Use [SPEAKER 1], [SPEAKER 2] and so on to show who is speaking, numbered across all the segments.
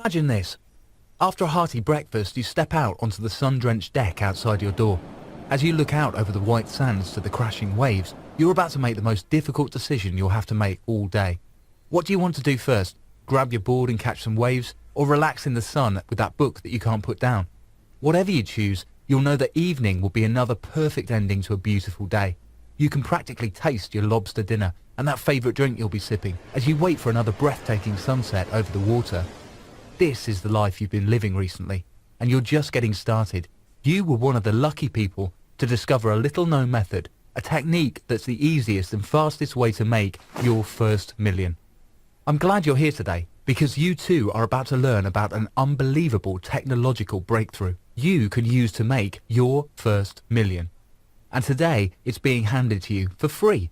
[SPEAKER 1] Imagine this. After a hearty breakfast, you step out onto the sun-drenched deck outside your door. As you look out over the white sands to the crashing waves, you're about to make the most difficult decision you'll have to make all day. What do you want to do first? Grab your board and catch some waves, or relax in the sun with that book that you can't put down? Whatever you choose, you'll know that evening will be another perfect ending to a beautiful day. You can practically taste your lobster dinner and that favourite drink you'll be sipping as you wait for another breathtaking sunset over the water. This is the life you've been living recently, and you're just getting started. You were one of the lucky people to discover a little-known method, a technique that's the easiest and fastest way to make your first million. I'm glad you're here today, because you too are about to learn about an unbelievable technological breakthrough you can use to make your first million. And today, it's being handed to you for free.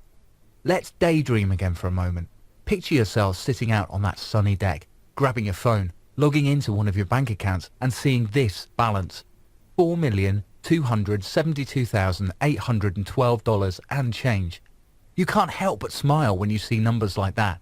[SPEAKER 1] Let's daydream again for a moment. Picture yourself sitting out on that sunny deck, grabbing your phone, logging into one of your bank accounts and seeing this balance. $4,272,812 and change. You can't help but smile when you see numbers like that.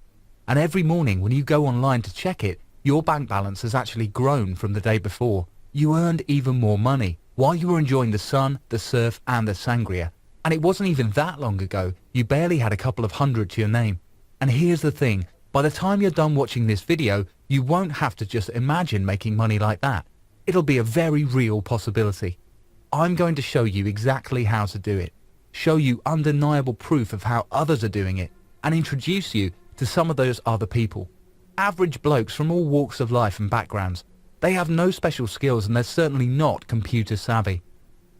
[SPEAKER 1] And every morning when you go online to check it, your bank balance has actually grown from the day before. You earned even more money while you were enjoying the sun, the surf and the sangria. And it wasn't even that long ago, you barely had a couple of hundred to your name. And here's the thing, by the time you're done watching this video, you won't have to just imagine making money like that. It'll be a very real possibility. I'm going to show you exactly how to do it, show you undeniable proof of how others are doing it, and introduce you to some of those other people. Average blokes from all walks of life and backgrounds. They have no special skills and they're certainly not computer savvy.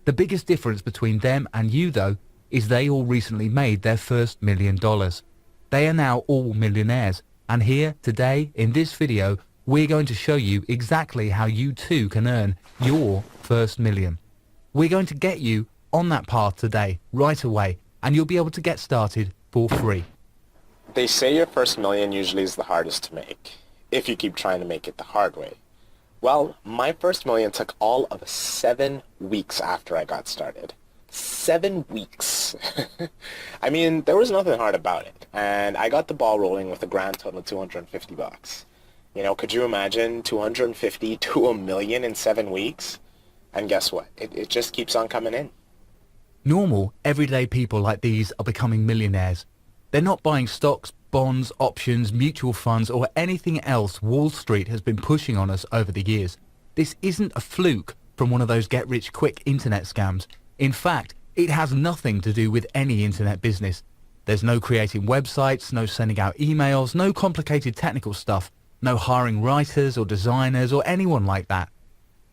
[SPEAKER 1] The biggest difference between them and you though, is they all recently made their first $1 million. They are now all millionaires. And here, today, in this video, we're going to show you exactly how you too can earn your first million. We're going to get you on that path today, right away, and you'll be able to get started for free.
[SPEAKER 2] They say your first million usually is the hardest to make, if you keep trying to make it the hard way. Well, my first million took all of 7 weeks after I got started. 7 weeks. I mean, there was nothing hard about it, and I got the ball rolling with a grand total of $250. You know, could you imagine 250 to $1 million in 7 weeks? And guess what? It just keeps on coming in.
[SPEAKER 1] Normal, everyday people like these are becoming millionaires. They're not buying stocks, bonds, options, mutual funds, or anything else Wall Street has been pushing on us over the years. This isn't a fluke from one of those get-rich-quick internet scams. In fact, it has nothing to do with any internet business. There's no creating websites, no sending out emails, no complicated technical stuff, no hiring writers or designers or anyone like that.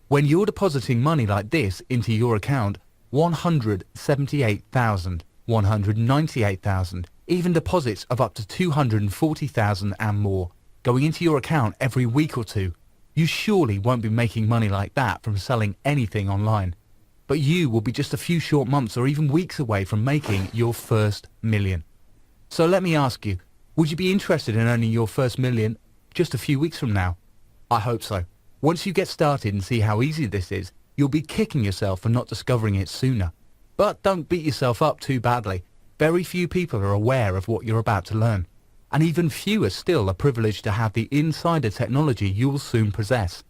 [SPEAKER 1] When you're depositing money like this into your account, 178,000, 198,000, even deposits of up to 240,000 and more, going into your account every week or two, you surely won't be making money like that from selling anything online. But you will be just a few short months or even weeks away from making your first million. So let me ask you, would you be interested in earning your first million just a few weeks from now? I hope so. Once you get started and see how easy this is, you'll be kicking yourself for not discovering it sooner. But don't beat yourself up too badly. Very few people are aware of what you're about to learn. And even fewer still are privileged to have the insider technology you will soon possess.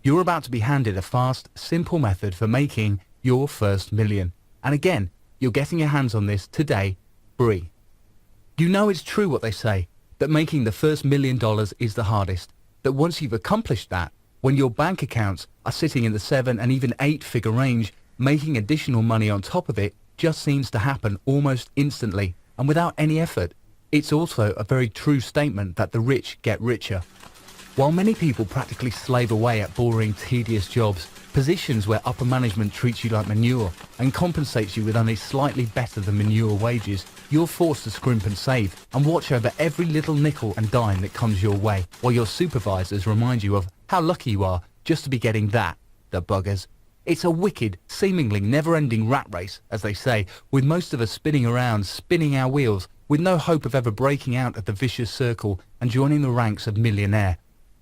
[SPEAKER 1] You're about to be handed a fast, simple method for making your first million. And again, you're getting your hands on this today, free. You know it's true what they say, that making the first $1 million is the hardest. That once you've accomplished that, when your bank accounts are sitting in the 7 and even 8-figure range, making additional money on top of it just seems to happen almost instantly and without any effort. It's also a very true statement that the rich get richer. While many people practically slave away at boring, tedious jobs, positions where upper management treats you like manure and compensates you with only slightly better than manure wages, you're forced to scrimp and save and watch over every little nickel and dime that comes your way, while your supervisors remind you of how lucky you are just to be getting that, the buggers. It's a wicked, seemingly never-ending rat race, as they say, with most of us spinning around, spinning our wheels, with no hope of ever breaking out of the vicious circle and joining the ranks of millionaire.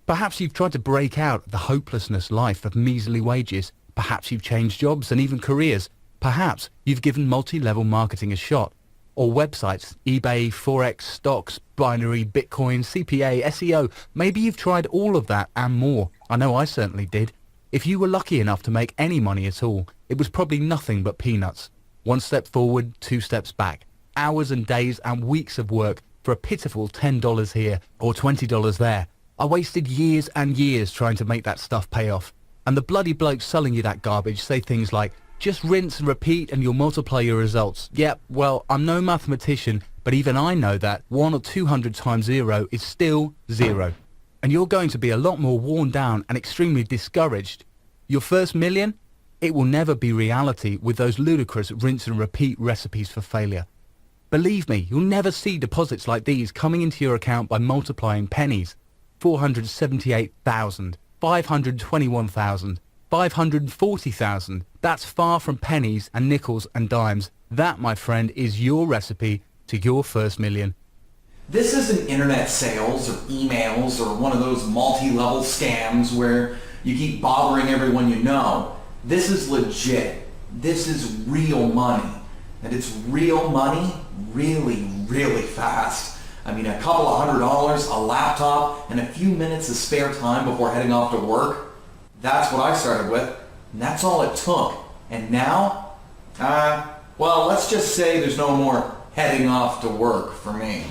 [SPEAKER 1] Perhaps you've tried to break out of the hopelessness life of measly wages. Perhaps you've changed jobs and even careers. Perhaps you've given multi-level marketing a shot. Or websites, eBay, Forex, stocks, binary, Bitcoin, CPA, SEO. Maybe you've tried all of that and more. I know I certainly did. If you were lucky enough to make any money at all, it was probably nothing but peanuts. One step forward, two steps back. Hours and days and weeks of work for a pitiful $10 here or $20 there. I wasted years and years trying to make that stuff pay off. And the bloody blokes selling you that garbage say things like, just rinse and repeat and you'll multiply your results. Yep, well, I'm no mathematician, but even I know that 1 or 200 times 0 is still 0. And you're going to be a lot more worn down and extremely discouraged. Your first million? It will never be reality with those ludicrous rinse and repeat recipes for failure. Believe me, you'll never see deposits like these coming into your account by multiplying pennies. 478,000, 521,000, 540,000. That's far from pennies and nickels and dimes. That, my friend, is your recipe to your first million.
[SPEAKER 3] This isn't internet sales or emails or one of those multi-level scams where you keep bothering everyone you know. This is legit. This is real money. And it's real money really, really fast. I mean, a couple of $100, a laptop, and a few minutes of spare time before heading off to work. That's what I started with, and that's all it took. And now, well, let's just say there's no more heading off to work for me.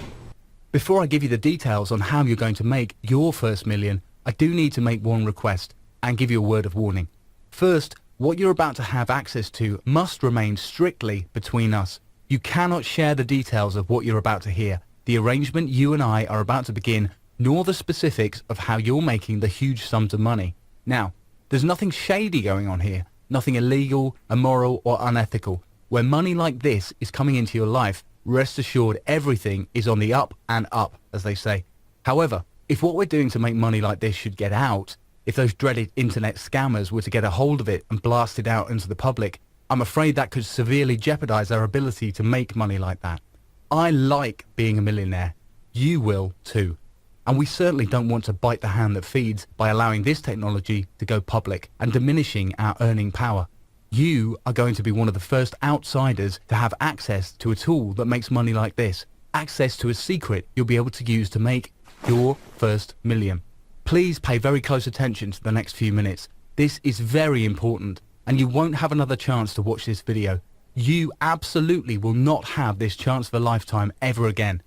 [SPEAKER 1] Before I give you the details on how you're going to make your first million, I do need to make one request and give you a word of warning. First, what you're about to have access to must remain strictly between us. You cannot share the details of what you're about to hear, the arrangement you and I are about to begin, nor the specifics of how you're making the huge sums of money. Now, there's nothing shady going on here, nothing illegal, immoral or unethical. When money like this is coming into your life, rest assured everything is on the up and up, as they say. However, if what we're doing to make money like this should get out, if those dreaded internet scammers were to get a hold of it and blast it out into the public, I'm afraid that could severely jeopardize our ability to make money like that. I like being a millionaire. You will too. And we certainly don't want to bite the hand that feeds by allowing this technology to go public and diminishing our earning power. You are going to be one of the first outsiders to have access to a tool that makes money like this. Access to a secret you'll be able to use to make your first million. Please pay very close attention to the next few minutes. This is very important, and you won't have another chance to watch this video. You absolutely will not have this chance of a lifetime ever again.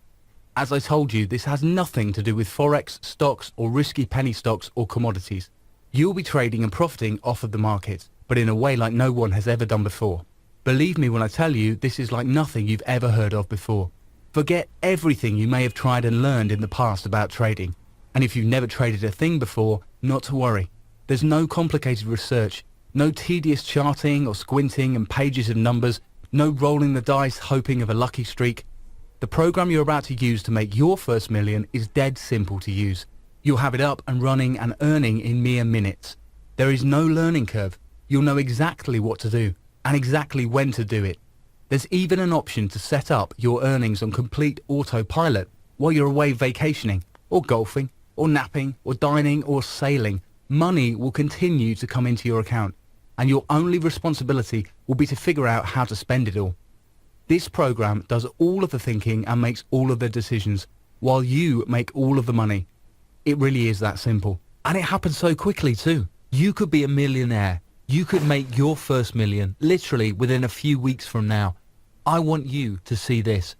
[SPEAKER 1] As I told you, this has nothing to do with forex, stocks, or risky penny stocks or commodities. You'll be trading and profiting off of the market, but in a way like no one has ever done before. Believe me when I tell you, this is like nothing you've ever heard of before. Forget everything you may have tried and learned in the past about trading. And if you've never traded a thing before, not to worry. There's no complicated research, no tedious charting or squinting and pages of numbers, no rolling the dice hoping of a lucky streak. The program you're about to use to make your first million is dead simple to use. You'll have it up and running and earning in mere minutes. There is no learning curve. You'll know exactly what to do and exactly when to do it. There's even an option to set up your earnings on complete autopilot while you're away vacationing or golfing or napping or dining or sailing. Money will continue to come into your account, and your only responsibility will be to figure out how to spend it all. This program does all of the thinking and makes all of the decisions, while you make all of the money. It really is that simple. And it happens so quickly too. You could be a millionaire. You could make your first million literally within a few weeks from now. I want you to see this.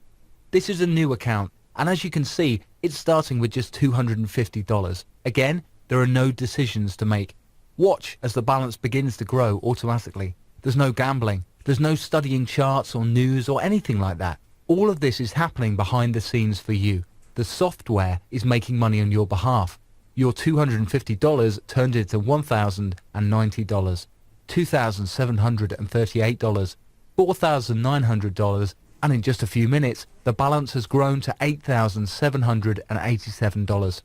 [SPEAKER 1] This is a new account, and as you can see, it's starting with just $250. Again, there are no decisions to make. Watch as the balance begins to grow automatically. There's no gambling. There's no studying charts or news or anything like that. All of this is happening behind the scenes for you. The software is making money on your behalf. Your $250 turned into $1,090, $2,738, $4,900, and in just a few minutes, the balance has grown to $8,787.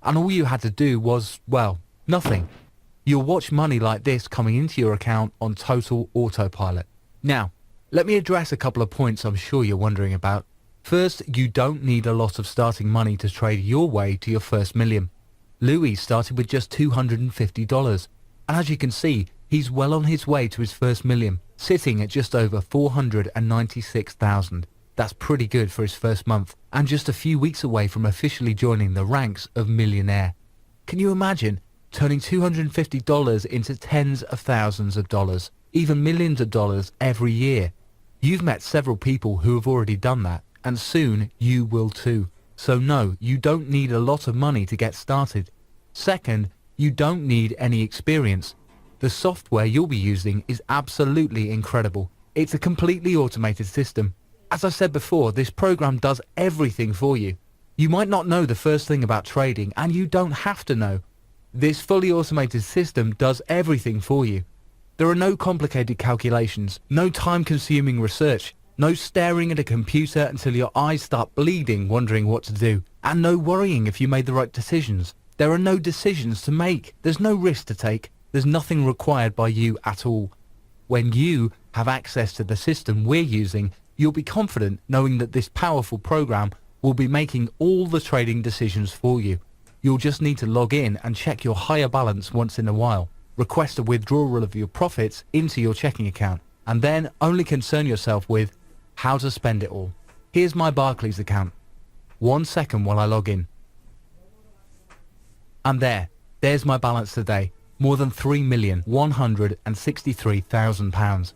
[SPEAKER 1] And all you had to do was, well, nothing. You'll watch money like this coming into your account on total autopilot. Now, let me address a couple of points I'm sure you're wondering about. First, you don't need a lot of starting money to trade your way to your first million. Louis started with just $250, and as you can see, he's well on his way to his first million, sitting at just over $496,000. That's pretty good for his first month, and just a few weeks away from officially joining the ranks of millionaire. Can you imagine? turning $250 into tens of thousands of dollars, even millions of dollars every year. You've met several people who have already done that, and soon you will too. So no, you don't need a lot of money to get started. Second, you don't need any experience. The software you'll be using is absolutely incredible. It's a completely automated system. As I said before, this program does everything for you. You might not know the first thing about trading, and you don't have to know. This fully automated system does everything for you. There are no complicated calculations, no time-consuming research, no staring at a computer until your eyes start bleeding wondering what to do, and no worrying if you made the right decisions. There are no decisions to make. There's no risk to take. There's nothing required by you at all. When you have access to the system we're using, you'll be confident knowing that this powerful program will be making all the trading decisions for you. You'll just need to log in and check your higher balance once in a while, request a withdrawal of your profits into your checking account, and then only concern yourself with how to spend it all. Here's my Barclays account. 1 second while I log in. And there's my balance today, more than £3,163,000.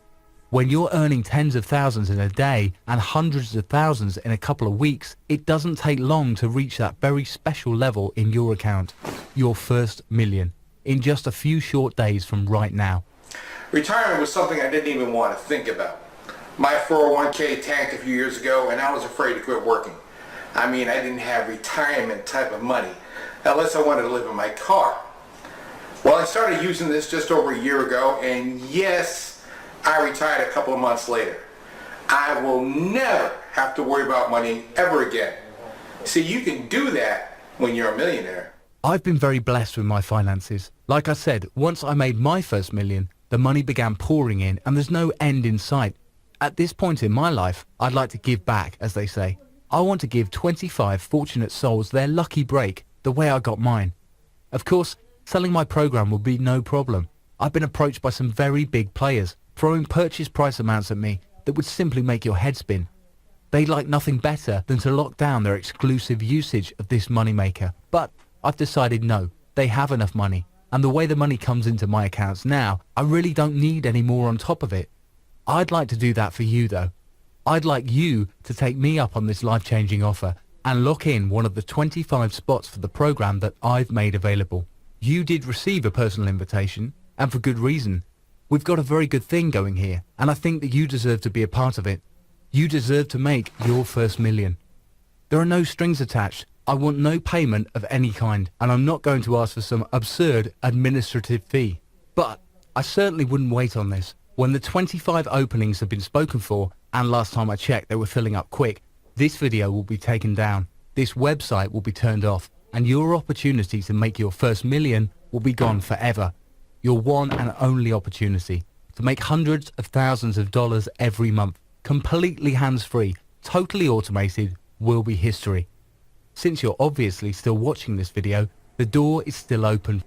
[SPEAKER 1] When you're earning tens of thousands in a day and hundreds of thousands in a couple of weeks, it doesn't take long to reach that very special level in your account, your first million, in just a few short days from right now.
[SPEAKER 4] Retirement was something I didn't even want to think about. My 401k tanked a few years ago and I was afraid to quit working. I mean, I didn't have retirement type of money, unless I wanted to live in my car. Well, I started using this just over a year ago, and yes, I retired a couple of months later. I will never have to worry about money ever again. See, you can do that when you're a millionaire.
[SPEAKER 1] I've been very blessed with my finances. Like I said, once I made my first million, the money began pouring in and there's no end in sight. At this point in my life, I'd like to give back, as they say. I want to give 25 fortunate souls their lucky break, the way I got mine. Of course, selling my program will be no problem. I've been approached by some very big players, throwing purchase price amounts at me that would simply make your head spin. They'd like nothing better than to lock down their exclusive usage of this moneymaker. But I've decided no, they have enough money. And the way the money comes into my accounts now, I really don't need any more on top of it. I'd like to do that for you though. I'd like you to take me up on this life-changing offer and lock in one of the 25 spots for the program that I've made available. You did receive a personal invitation, and for good reason. We've got a very good thing going here, and I think that you deserve to be a part of it. You deserve to make your first million. There are no strings attached. I want no payment of any kind, and I'm not going to ask for some absurd administrative fee. But I certainly wouldn't wait on this. When the 25 openings have been spoken for, and last time I checked they were filling up quick, this video will be taken down, this website will be turned off, and your opportunity to make your first million will be gone forever. Your one and only opportunity to make hundreds of thousands of dollars every month, completely hands-free, totally automated, will be history. Since you're obviously still watching this video, the door is still open.